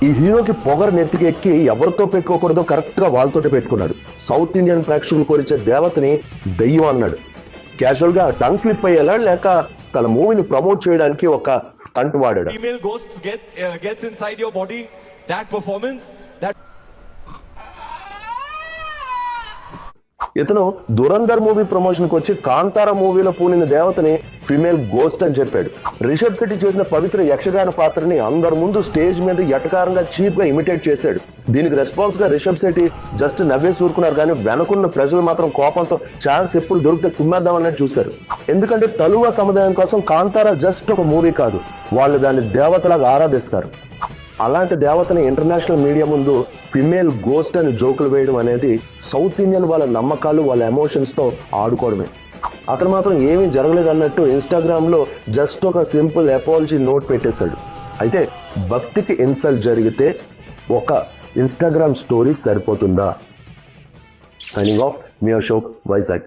ఈ హీరోకి పొగరు నెత్తికి ఎక్కి ఎవరితో పెట్టుకోకూడదో కరెక్ట్ గా వాళ్ళతోటి పెట్టుకున్నాడు. సౌత్ ఇండియన్ ప్రేక్షకులు కోరించే దేవతని దెయ్యం అన్నాడు. క్యాజువల్ గా టంగ్ స్లిప్ అయ్యేలా లేక తన మూవీని ప్రమోట్ చేయడానికి ఒక స్టంట్ వాడాడు. Female ghosts gets inside your body. That performance, that ఇతను దురంధర్ మూవీ ప్రమోషన్ కి వచ్చి కాంతార మూవీలో పూనిన దేవతని ఫిమేల్ గోస్ట్ అని చెప్పాడు. రిషబ్ శెట్టి చేసిన పవిత్ర యక్షగాన పాత్రని అందరి ముందు స్టేజ్ మీద ఎటకారంగా చీప్ గా ఇమిటేట్ చేశాడు. దీనికి రెస్పాన్స్ గా రిషబ్ శెట్టి జస్ట్ నవ్వేసి ఊరుకున్నారు, కానీ వెనకున్న ప్రజలు మాత్రం కోపంతో ఛాన్స్ ఎప్పుడు దొరికితే కుమ్మేద్దామన్నట్టు చూశారు. ఎందుకంటే తలువ సముదాయం కోసం కాంతార జస్ట్ ఒక మూవీ కాదు, వాళ్ళు దాన్ని దేవతలాగా ఆరాధిస్తారు. అలాంటి దేవతని ఇంటర్నేషనల్ మీడియా ముందు ఫిమేల్ గోస్ట్ అని జోకులు వేయడం అనేది సౌత్ ఇండియన్ వాళ్ళ నమ్మకాలు, వాళ్ళ ఎమోషన్స్ తో ఆడుకోవడమే. అతను మాత్రం ఏమీ జరగలేదు అన్నట్టు ఇన్స్టాగ్రామ్ లో జస్ట్ ఒక సింపుల్ అపాలజీ నోట్ పెట్టేశాడు. అయితే భక్తికి ఇన్సల్ట్ జరిగితే ఒక ఇన్స్టాగ్రామ్ స్టోరీ సరిపోతుందా? సైనింగ్ ఆఫ్, మీ అశోక్, వైజాగ్.